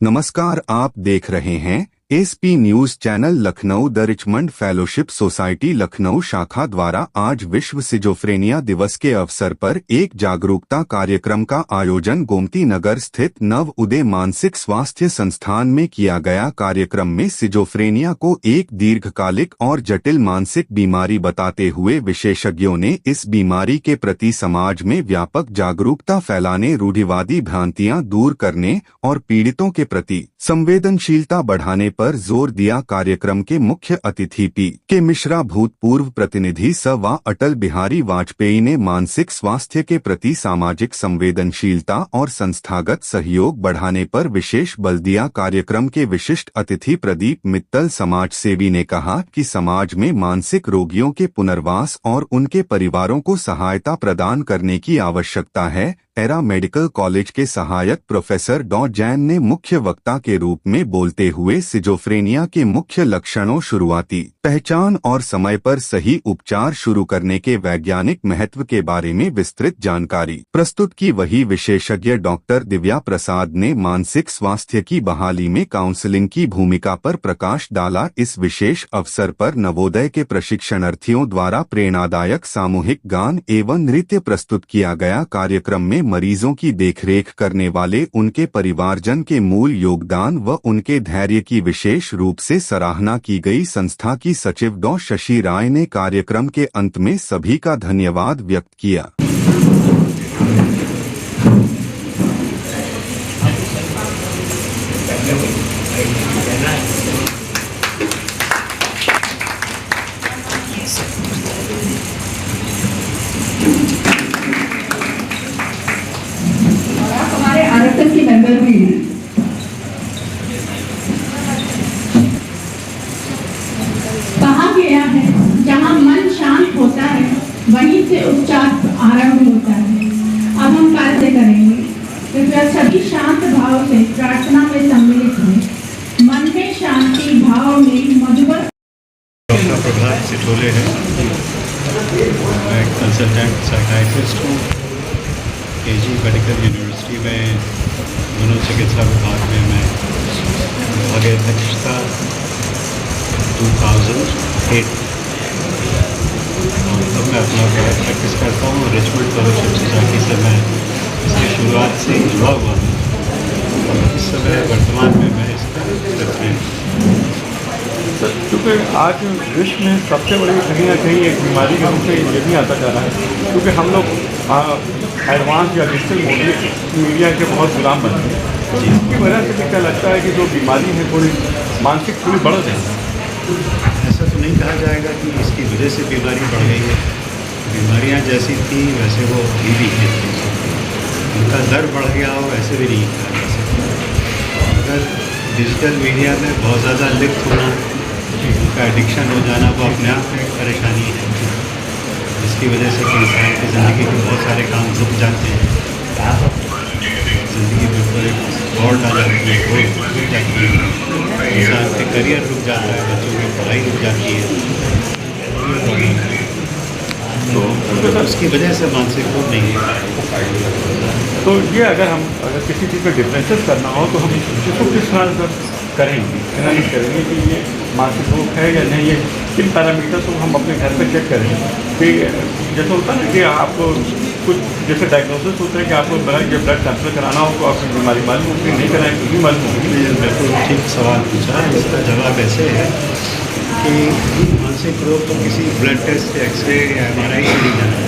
नमस्कार, आप देख रहे हैं SP news channel Lucknow. The Richmond fellowship society Lucknow शाखा द्वारा आज विश्व सिजोफ्रेनिया दिवस के अवसर पर एक जागरूकता कार्यक्रम का आयोजन गोमती नगर स्थित नव उदय मानसिक स्वास्थ्य संस्थान में किया गया। कार्यक्रम में सिजोफ्रेनिया को एक दीर्घकालिक और जटिल मानसिक बीमारी बताते हुए विशेषज्ञों ने इस बीमारी के प्रति समाज में व्यापक जागरूकता फैलाने, रूढ़िवादी भ्रांतियां दूर करने और पीड़ितों के प्रति संवेदनशीलता बढ़ाने पर जोर दिया। कार्यक्रम के मुख्य अतिथि पी.के. मिश्रा, भूतपूर्व प्रतिनिधि व अटल बिहारी वाजपेयी ने मानसिक स्वास्थ्य के प्रति सामाजिक संवेदनशीलता और संस्थागत सहयोग बढ़ाने पर विशेष बल दिया। कार्यक्रम के विशिष्ट अतिथि प्रदीप मित्तल, समाज सेवी, ने कहा कि समाज में मानसिक रोगियों के पुनर्वास और उनके परिवारों को सहायता प्रदान करने की आवश्यकता है। एरा मेडिकल कॉलेज के सहायक प्रोफेसर डॉ जैन ने मुख्य वक्ता के रूप में बोलते हुए सिजोफ्रेनिया के मुख्य लक्षणों, शुरुआती पहचान और समय पर सही उपचार शुरू करने के वैज्ञानिक महत्व के बारे में विस्तृत जानकारी प्रस्तुत की। वही विशेषज्ञ डॉक्टर दिव्या प्रसाद ने मानसिक स्वास्थ्य की बहाली में काउंसलिंग की भूमिका पर प्रकाश डाला। इस विशेष अवसर पर नवोदय के प्रशिक्षणार्थियों द्वारा प्रेरणादायक सामूहिक गान एवं नृत्य प्रस्तुत किया गया। कार्यक्रम में मरीजों की देखरेख करने वाले उनके परिवारजन के मूल योगदान व उनके धैर्य की विशेष रूप से सराहना की गई। संस्था की सचिव डॉ शशि राय ने कार्यक्रम के अंत में सभी का धन्यवाद व्यक्त किया। की मेंबर भी है। कहा गया है जहां मन शांत होता है वहीं से उपचार आरंभ होता है। अब हम कार्य करेंगे। कृपया सभी शांत भाव से प्रार्थना में सम्मिलित हैं। मन में शांति भाव में मधुर। डॉक्टर प्रभात सिटोले है, मैं कंसल्टेंट साइकाइट्रिस्ट हूँ। केजी मेडिकल यूनिवर्सिटी में मनोचिकित्सा विभाग में मैं विभागाध्यक्षता 2008 तब मैं अपना प्रैक्टिस करता हूँ। रिचमंड फेलोशिप सोसाइटी से मैं इसकी शुरुआत से ही जुड़ा हुआ हूँ और इस समय वर्तमान में मैं इसका प्रेसिडेंट हूँ। क्योंकि आज विश्व में सबसे बड़ी कहीं ना कहीं एक बीमारी के रूप में ये भी आता जा रहा है, क्योंकि हम लोग एडवांस या डिजिटल मीडिया के बहुत गुलाम बन गए हैं। इसकी वजह से भी क्या लगता है कि जो बीमारी है थोड़ी मानसिक थोड़ी बढ़ गई है। ऐसा तो नहीं कहा जाएगा कि इसकी वजह से बीमारी बढ़ गई है। बीमारियां जैसी थी वैसे वो अभी भी हैं। उनका दर बढ़ गया हो ऐसे भी नहीं कहा जा सकता। अगर डिजिटल मीडिया में बहुत ज़्यादा लिप्त होना, उनका एडिक्शन हो जाना, वो अपने आप में एक परेशानी है, जिसकी वजह से कि इंसान की ज़िंदगी के बहुत सारे काम रुक जाते हैं। ज़िंदगी में ऊपर एक दौड़ डाल जाती है, वो रुक जाती है, इंसान के करियर रुक जाता है, बच्चों की पढ़ाई रुक जाती है। तो उसकी वजह से मानसिक रोग नहीं है। तो ये अगर किसी चीज़ में डिफरेंसेस करना हो तो हम इसको किस तरह से करेंगे, एनालिसिस करेंगे कि ये मानसिक रोग है या नहीं, ये किन पैरामीटर्स को हम अपने घर पे चेक करें कि जैसे होता है ना कि आपको कुछ जैसे डायग्नोसिस होता है कि आपको जब ब्लड सैंपल कराना हो तो आपकी बीमारी मालूम होगी, नहीं कराएं तो भी मालूम होगी। बिल्कुल ठीक सवाल पूछा। इसका जवाब ऐसे है कि मानसिक रोग तो किसी ब्लड टेस्ट, एक्सरे या MRI से नहीं जाना है।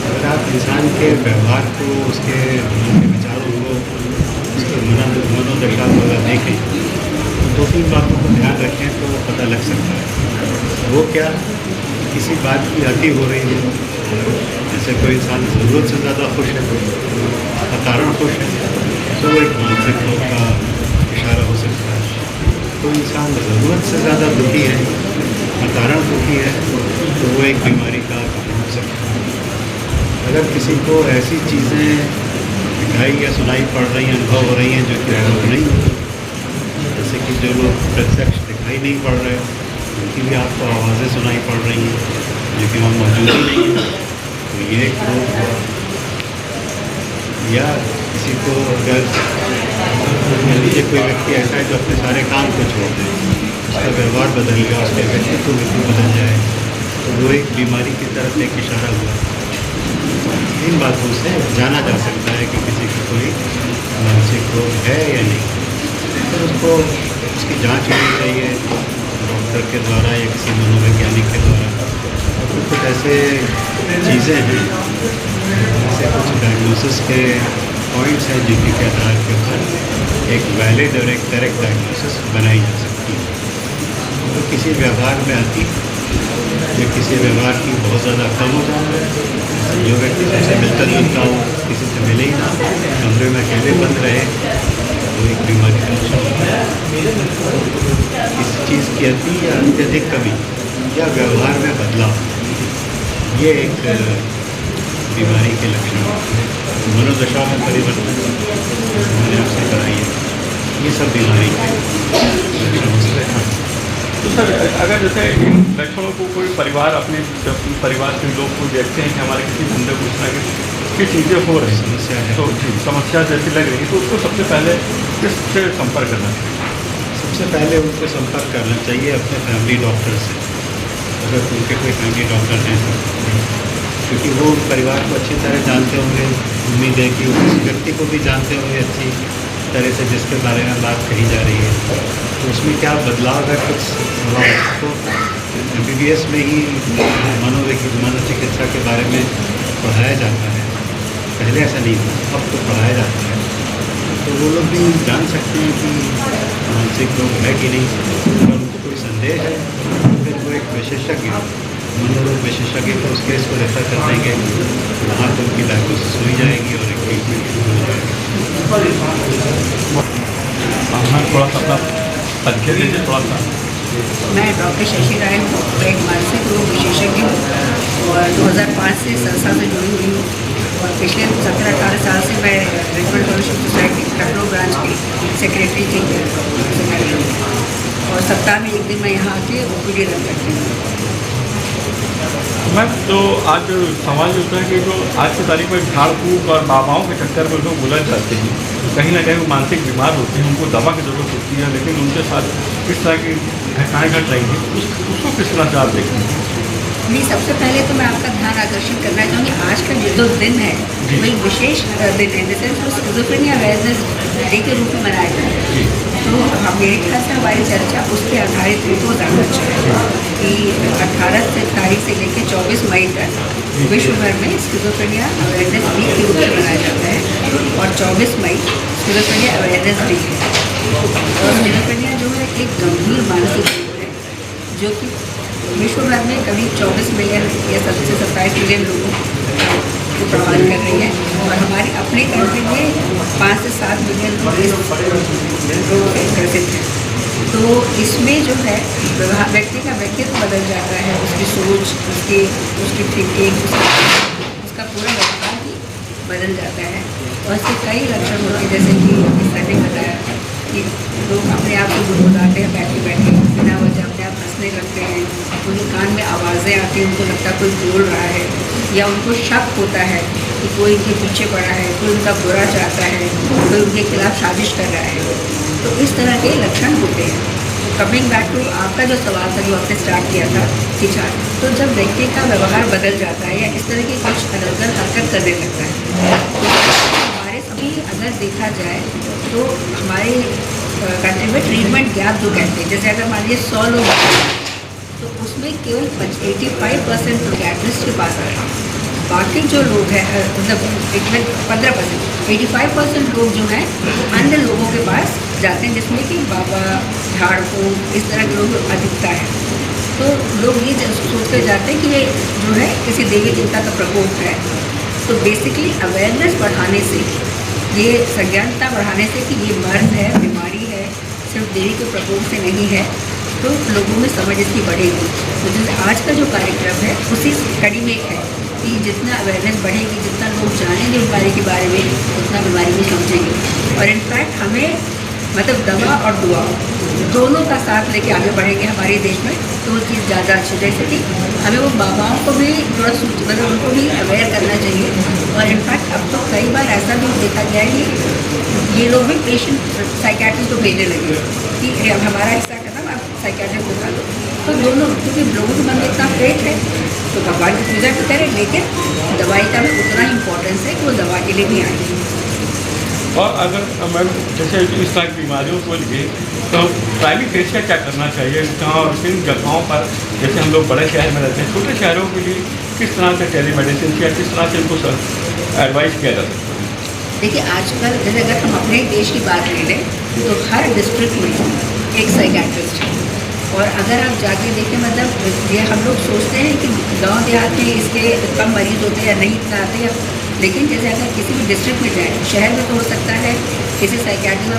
अगर आप इंसान के व्यवहार को, उसके विचारों को, उसके मनोदशा को अगर देखें तो 2-3 बातों को ध्यान रखें तो पता लग सकता है। वो क्या, किसी बात की अति हो रही है, जैसे कोई इंसान ज़रूरत से ज़्यादा खुश है, अकारण खुश है, तो वो एक मानसिक रोग का इशारा हो सकता है। कोई इंसान ज़रूरत से ज़्यादा दुखी है, अकारण दुखी है, तो वो एक बीमारी का कारण हो सकता है। अगर किसी को ऐसी चीज़ें दिखाई या सुनाई पड़ रही हैं, अनुभव हो रही हैं जो कि अनुभव नहीं होती, जैसे कि जो लोग प्रत्यक्ष दिखाई नहीं पड़ रहे, उनकी भी आपको आवाज़ें सुनाई पड़ रही हैं जो कि वहाँ मौजूद ही नहीं है, तो ये एक रोग हुआ। या किसी को अगर मान लीजिए कोई व्यक्ति ऐसा है जो अपने सारे काम को छोड़ दे, उसका व्यवहार बदल गया, उसके व्यक्तित्व बिल्कुल बदल जाए, तो वो एक बीमारी की तरफ एक इशारा हुआ। इन बातों से जाना जा सकता है कि किसी को कोई मानसिक रोग है या नहीं। तो उसको उसकी जांच होनी चाहिए डॉक्टर के द्वारा या किसी मनोवैज्ञानिक के द्वारा। और कुछ ऐसे चीज़ें हैं, ऐसे कुछ डायग्नोसिस के पॉइंट्स हैं जिनके आधार के ऊपर एक वैलिड और एक करेक्ट डायग्नोसिस बनाई जा सकती है। तो किसी व्यवहार में आती या किसी व्यवहार की बहुत ज़्यादा कम हो जाना, जो व्यक्ति सबसे मिलता जुलता हो, किसी से मिले ही ना, कमरे में अकेले बंद रहे, वो एक बीमारी का लक्षण होता है। किसी चीज़ की अति या अत्यधिक कमी या व्यवहार में बदलाव, ये एक बीमारी के लक्षण होते हैं। मनोदशा में परिवर्तन, मैंने आपसे कहा ये सब बीमारी के लक्षण हो सकते हैं। तो सर अगर जैसे इन लक्षणों को कोई परिवार अपने परिवार के लोग को देखते हैं कि हमारे किसी बंदे को कुछ ना कुछ चीज़ें हो रही समस्या है, तो समस्या जैसी लग रही है, तो उसको सबसे पहले किससे संपर्क करना चाहिए? सबसे पहले उनको संपर्क करना चाहिए अपने फैमिली डॉक्टर से, अगर उनके कोई फैमिली डॉक्टर हैं तो, क्योंकि वो परिवार को अच्छी तरह जानते होंगे। उम्मीद है कि वो किसी व्यक्ति को भी जानते होंगे अच्छी तरह से जिसके बारे में बात कही जा रही है। तो उसमें क्या बदलाव है, कुछ तो MBBS में ही मनोचिकित्सा के बारे में पढ़ाया जाता है। पहले ऐसा नहीं था, अब तो पढ़ाया जाता है। तो वो लोग भी जान सकते हैं कि मानसिक रोग है कि नहीं। अगर उनको कोई संदेह है तो फिर वो एक विशेषज्ञ, मनोरोग विशेषज्ञ को उस केस को रेफर कर देंगे, वहाँ तो उनकी डायग्नोसिस हुई जाएगी और एक ट्रीटमेंट शुरू हो जाएगी। हाँ, थोड़ा सा अपना परिचय दीजिए थोड़ा सा। मैं डॉक्टर शशि राय हूँ, एक मानसिक रोग विशेषज्ञ हूँ और 2005 से संस्था से जुड़ी हुई हूँ। और पिछले 17-18 साल से मैं Richmond fellowship society Lucknow branch की सेक्रेटरी थी और सप्ताह में एक दिन मैं यहाँ आके OPD रन करती हूँ। मैम तो आज सवाल ये होता है कि जो आज की तारीख में झाड़ फूक और बाबाओं के चक्कर में लोग बुलंद जाते हैं, कहीं ना कहीं वो मानसिक बीमार होते हैं, उनको दवा की ज़रूरत होती है, लेकिन उनके साथ किस तरह की घटनाएँ घट रही हैं उसको किस तरह से आप देखते हैं? नहीं, सबसे पहले तो मैं आपका ध्यान आकर्षित करना चाहूँगी, आज का जो दिन है वही विशेष दिन है, जैसे स्किज़ोफ्रेनिया अवेयरनेस डे के रूप में मनाया जाता है। तो मेरे ख्याल से हमारी चर्चा उस पर आधारित हुई तो ज़्यादा अच्छा है कि 18 तारीख से लेकर 24 मई तक विश्व भर में स्किज़ोफ्रेनिया अवेयरनेस वीक के रूप में मनाया जाता है और 24 मई स्किज़ोफ्रेनिया अवेयरनेस डे है। और स्किज़ोफ्रेनिया जो है एक गंभीर मानसिक रोग है जो कि विश्व भर में करीब 24 मिलियन या 27 मिलियन लोगों को प्रभावित कर रही है और हमारी अपने कंट्री में 5 से 7 मिलियन लोग ग्रसित हैं। तो इसमें जो है व्यक्ति का व्यक्तित्व बदल जाता है, उसकी सोच, उसकी थिंकिंग, उसका पूरा व्यवहार ही बदल जाता है। और इसके कई लक्षण होते हैं, जैसे कि सर ने बताया कि लोग अपने आप को गुनगुनाते हैं बैठे बैठे, बिना वजह अपने आप हंसने लगते हैं, उनके कान में आवाज़ें आती हैं, उनको लगता है कोई बोल रहा है, या उनको शक होता है कि कोई इनके पीछे पड़ा है, कोई उनका बुरा चाहता है, कोई उनके खिलाफ साजिश कर रहा है। तो इस तरह के लक्षण होते हैं। तो कमिंग बैक टू आपका जो सवाल था जो आपने स्टार्ट किया था कि तो जब व्यक्ति का व्यवहार बदल जाता है या इस तरह की कुछ अलग हरकत करने लगता है, तो हमारे सभी अगर देखा जाए तो हमारे कंट्री में ट्रीटमेंट गैप जो कहते हैं, जैसे अगर मान लीजिए 100 लोग तो उसमें केवल 85% प्रोगैट्रिस्ट के पास आ रहे हैं। बाकी जो लोग हैं मतलब 15%, 85% लोग जो हैं अन्य लोगों के पास जाते हैं, जिसमें कि बाबा, झाड़ फूक, इस तरह के लोग अधिकता है। तो लोग ये सोचते जाते हैं कि ये जो है किसी देवी देवता का प्रकोप है। तो बेसिकली अवेयरनेस बढ़ाने से, ये सज्ञानता बढ़ाने से कि ये मर्ज है, बीमारी है, सिर्फ देवी के प्रकोप से नहीं है, तो लोगों में समझ इसकी बढ़ेगी। तो जैसे आज का जो कार्यक्रम है उसी कड़ी में है कि जितना अवेयरनेस बढ़ेगी, जितना लोग जानेंगे बीमारी के बारे में, उतना बीमारी को समझेंगे। और इनफैक्ट हमें मतलब दवा और दुआ दोनों का साथ लेके आगे बढ़ेंगे हमारे देश में तो वो चीज़ ज़्यादा अच्छी रह सकेगी। हमें वो बाबाओं को भी थोड़ा मतलब उनको भी अवेयर करना चाहिए। और इनफैक्ट अब तो कई बार ऐसा भी देखा गया है कि ये लोग भी पेशेंट साइकियाट्रिस्ट को भेजने लगे कि अब हमारा हिस्सा खत्म, आप साइकियाट्रिस्ट को खा लो। तो दोनों, क्योंकि लोगों के मन में इतना फेथ है तो भगवान की पूजा तो करें, लेकिन दवाई का भी उतना ही इम्पोर्टेंस है कि वो दवा के लिए भी आएगी। और अगर मैम जैसे इस तरह की बीमारियों को लिए तो प्राइमरी फेज का क्या करना चाहिए, कहाँ किन जगहों पर, जैसे हम लोग बड़े शहर में रहते हैं, छोटे शहरों के लिए किस तरह से टेलीमेडिसिन या किस तरह से इनको एडवाइस किया जा सकता है? देखिए आजकल जैसे अगर हम अपने देश की बात ले लें तो हर डिस्ट्रिक्ट में एक साइकियाट्रिस्ट है। और अगर आप जाके देखें, मतलब ये हम लोग सोचते हैं कि गांव देहात में इसके कम मरीज होते हैं या नहीं इतना आते हैं, लेकिन जैसे अगर किसी भी डिस्ट्रिक्ट में जाए, शहर में तो हो सकता है किसी साइकियाट्री में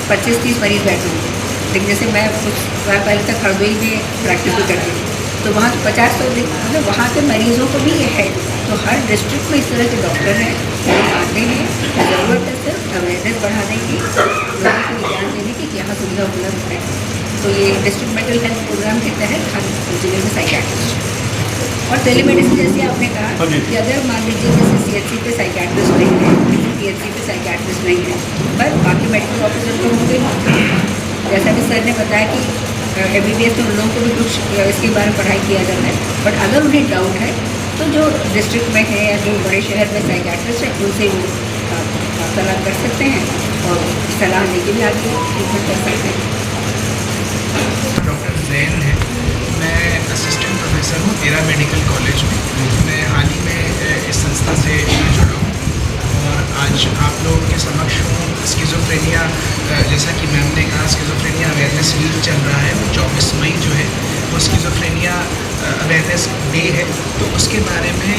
25-30 मरीज बैठे होंगे, लेकिन जैसे मैं कुछ पहले तक हरदोई में प्रैक्टिस भी करती थी तो वहाँ तो 50 मतलब वहाँ के मरीज़ों को भी ये है। तो हर डिस्ट्रिक्ट में इस तरह के डॉक्टर हैं, लोग आते हैं। ज़रूरत है सिर्फ अवेयरनेस बढ़ाने की, लोगों को ज्ञान देने की कि यहाँ सुविधा उपलब्ध है। तो ये डिस्ट्रिक्ट मेंटल हेल्थ प्रोग्राम के तहत हर जिले में साइकियाट्रिस्ट और टेलीमेडिसिन जैसे आपने कहा कि अगर मान लीजिए जैसे CHC पे साइकियाट्रिस्ट नहीं है, किसी PHC पे साइकियाट्रिस्ट नहीं है, पर बाकी मेडिकल ऑफिसर तो होंगे। जैसा कि सर ने बताया कि MBBS में उन लोगों को भी कुछ इसके बारे में पढ़ाई किया जाता है, बट अगर उन्हें डाउट है तो जो डिस्ट्रिक्ट में है या जो बड़े शहर में साइकियाट्रिस्ट है उनसे वो सलाह कर सकते हैं और सलाह लेके भी आगे ट्रीटमेंट कर सकते हैं। डॉक्टर जैन है, मैं असिस्टेंट प्रोफेसर हूँ तेरा मेडिकल कॉलेज में। मैं हाल ही में इस संस्था से जुड़ा हूँ और आज आप लोगों के समक्ष हूँ। स्किज़ोफ्रेनिया, जैसा कि मैम ने कहा, स्किज़ोफ्रेनिया अवेयरनेस वीक चल रहा है। वो 24 मई जो है वो स्किज़ोफ्रेनिया अवेयरनेस डे है। तो उसके बारे में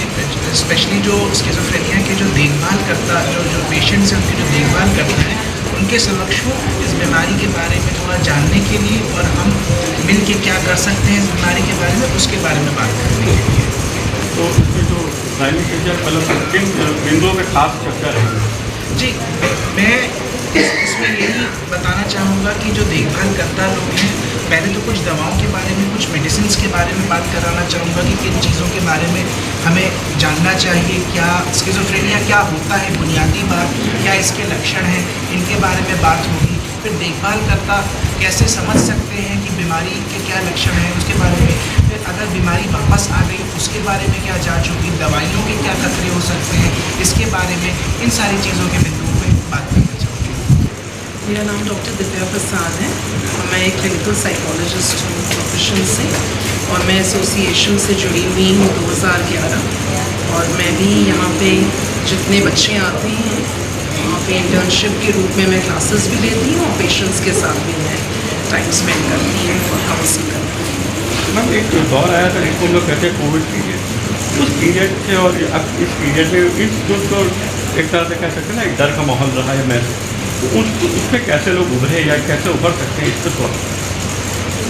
स्पेशली जो स्किज़ोफ्रेनिया के जो देखभाल करता, जो पेशेंट्स हैं उनकी जो देखभाल करता है, उनके समक्ष हूँ इस बीमारी के बारे में थोड़ा जानने के लिए और हम मिल के क्या कर सकते हैं इस बीमारी के बारे में, उसके बारे में बात करने के लिए। तो इसमें जो प्राइमरी फेज मतलब किन बिंदुओं पे खास चर्चा रहेगी? जी, मैं इसमें यही बताना चाहूँगा कि जो देखभाल करता लोग हैं, पहले तो कुछ दवाओं के बारे में, कुछ मेडिसिन के बारे में बात कराना चाहूँगा कि किन चीज़ों के बारे में हमें जानना चाहिए, क्या स्किज़ोफ्रेनिया क्या होता है, बुनियादी बात क्या इसके लक्षण हैं, इनके बारे में बात होगी। फिर देखभाल करता कैसे समझ सकते हैं कि बीमारी के क्या लक्षण हैं, उसके बारे में। फिर अगर बीमारी वापस आ गई उसके बारे में क्या जांच होगी, दवाइयों के क्या खतरे हो सकते हैं, इसके बारे में, इन सारी चीज़ों के बिंदुओं पे बात करना चाहूँगी। मेरा नाम डॉक्टर दिव्या प्रसाद है और मैं एक क्लिनिकल साइकोलॉजिस्ट हूँ प्रोफेशन से और मैं एसोसिएशन से जुड़ी हुई हूँ 2011। और मैं भी यहाँ पे जितने बच्चे आते हैं वहाँ पे इंटर्नशिप के रूप में मैं क्लासेस भी लेती हूँ और पेशेंट्स के साथ भी मैं टाइम स्पेंड करती हूँ और काउंसलिंग करती हूँ। मैम एक दौर आया था जिसको हम लोग कहते हैं कोविड पीरियड, उस पीरियड से और अब इस पीरियड में इस जो एक तरह से कह सकते हैं ना एक डर का माहौल रहा है महसूस, तो उसमें कैसे लोग उभरे या कैसे उभर सकते हैं, इस पर थोड़ा।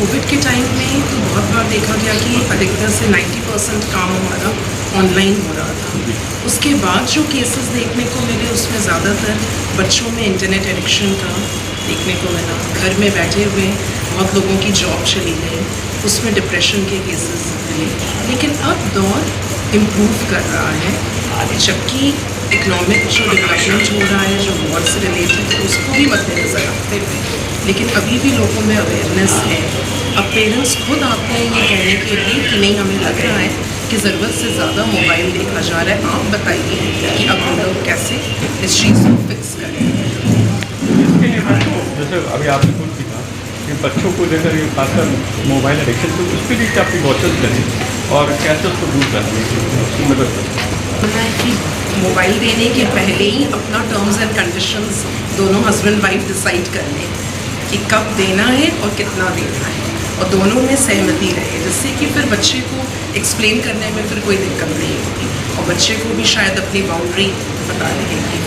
कोविड के टाइम में तो बहुत बार देखा गया कि अधिकतर से 90% काम हमारा ऑनलाइन हो रहा था। उसके बाद जो केसेस देखने को मिले उसमें ज़्यादातर बच्चों में इंटरनेट एडिक्शन का देखने को मिला। घर में बैठे हुए बहुत लोगों की जॉब चली गई, उसमें डिप्रेशन के केसेस मिले। लेकिन अब दौर इम्प्रूव कर रहा है, जबकि इकोनॉमिक जो डेवलपमेंट हो रहा है, जो वॉर से रिलेटेड है, उसको भी मद्देनज़र रखते हुए, लेकिन अभी भी लोगों में अवेयरनेस है। अब पेरेंट्स खुद आते हैं ये कहने के लिए कि नहीं, हमें लग रहा है कि ज़रूरत से ज़्यादा मोबाइल देखा जा रहा है, आप बताइए कि अब हम लोग कैसे इस चीज़ को फिक्स करें। इसके लिए जैसे अभी आपने कुछ भी कहा कि बच्चों को लेकर ये खासकर मोबाइल एडिक्शन, तो उसके लिए क्या प्रिकॉशंस करें और कैसे उसको दूर करने की उसकी मदद करें? है कि मोबाइल देने के पहले ही अपना टर्म्स एंड कंडीशंस दोनों हस्बैंड वाइफ डिसाइड कर लें कि कब देना है और कितना देना है, और दोनों में सहमति रहे, जिससे कि फिर बच्चे को एक्सप्लेन करने में फिर कोई दिक्कत नहीं होगी और बच्चे को भी शायद अपनी बाउंड्री पता लगेगी।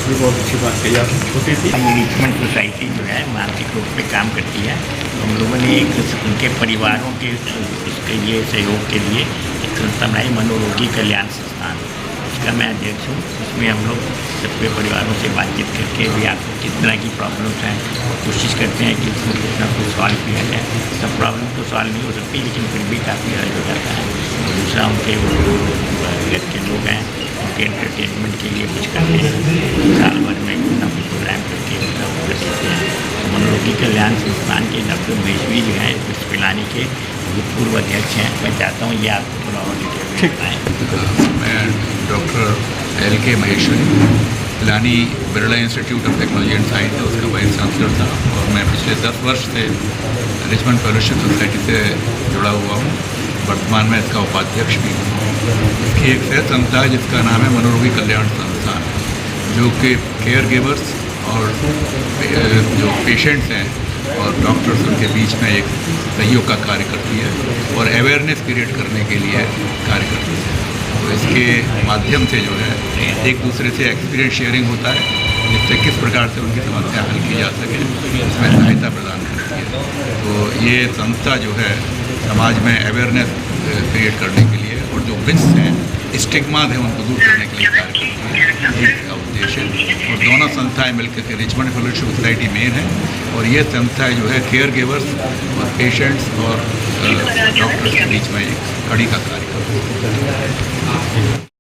ये बहुत अच्छी बात कही आपने। छोटी सी रिचमंड सोसाइटी जो है मानसिक रूप पे काम करती है, तो हम लोगों ने एक उनके परिवारों के उसके लिए सहयोग के लिए एक संस्था बनाई, मनोरोगी कल्याण संस्थान। इसका मैं अध्यक्ष हूँ। इसमें हम लोग सबके परिवारों से बातचीत करके भी आपको किस तरह की प्रॉब्लम्स हैं कोशिश करते हैं कि उसको कुछ ना कुछ सॉल्व किया जाए। सब प्रॉब्लम तो सॉल्व नहीं हो सकती, लेकिन फिर भी काफ़ी हल हो जाता है। और दूसरा उनके घर के लोग हैं, उनके एंटरटेनमेंट के लिए कुछ करते हैं, साल भर में कुछ ना कुछ प्रोग्राम करके उनका वो कर सकते हैं। मनोरोगी कल्याण संस्थान के डॉक्टर महेशवी जो हैं इस पिलानी के भूतपूर्व अध्यक्ष हैं। मैं चाहता हूँ ये आप थोड़ा और डिटेल में बताएँ। मैं doctor LK Maheshwari, Pilani Birla institute of technology and science है उसका वाइस चांसलर था, और मैं पिछले 10 वर्ष से रिचमंड फेलोशिप सोसाइटी से जुड़ा हुआ हूँ। वर्तमान में इसका उपाध्यक्ष भी हूँ। इसकी एक सहज संस्था है जिसका नाम है मनोरोगी कल्याण संस्थान, जो कि केयर गिवर्स और जो पेशेंट्स हैं और डॉक्टर्स उनके बीच में एक सहयोग का कार्य करती है और अवेयरनेस क्रिएट करने के लिए कार्य करती है। तो इसके माध्यम से जो है एक दूसरे से एक्सपीरियंस शेयरिंग होता है, जिससे किस प्रकार से उनकी समस्या हल की जा सके, इसमें सहायता प्रदान करती है। तो ये संस्था जो है समाज में अवेयरनेस क्रिएट करने के लिए और जो मिथ्स हैं, स्टिग्मा है, उनको दूर करने के लिए कार्य करती है। ये इसका उद्देश्य है। और दोनों संस्थाएं मिलकर के रिचमंड फेलोशिप सोसाइटी मेन है, और ये संस्थाएं जो है केयर गिवर्स और पेशेंट्स और डॉक्टर्स के बीच में एक कड़ी का कार्य करती है।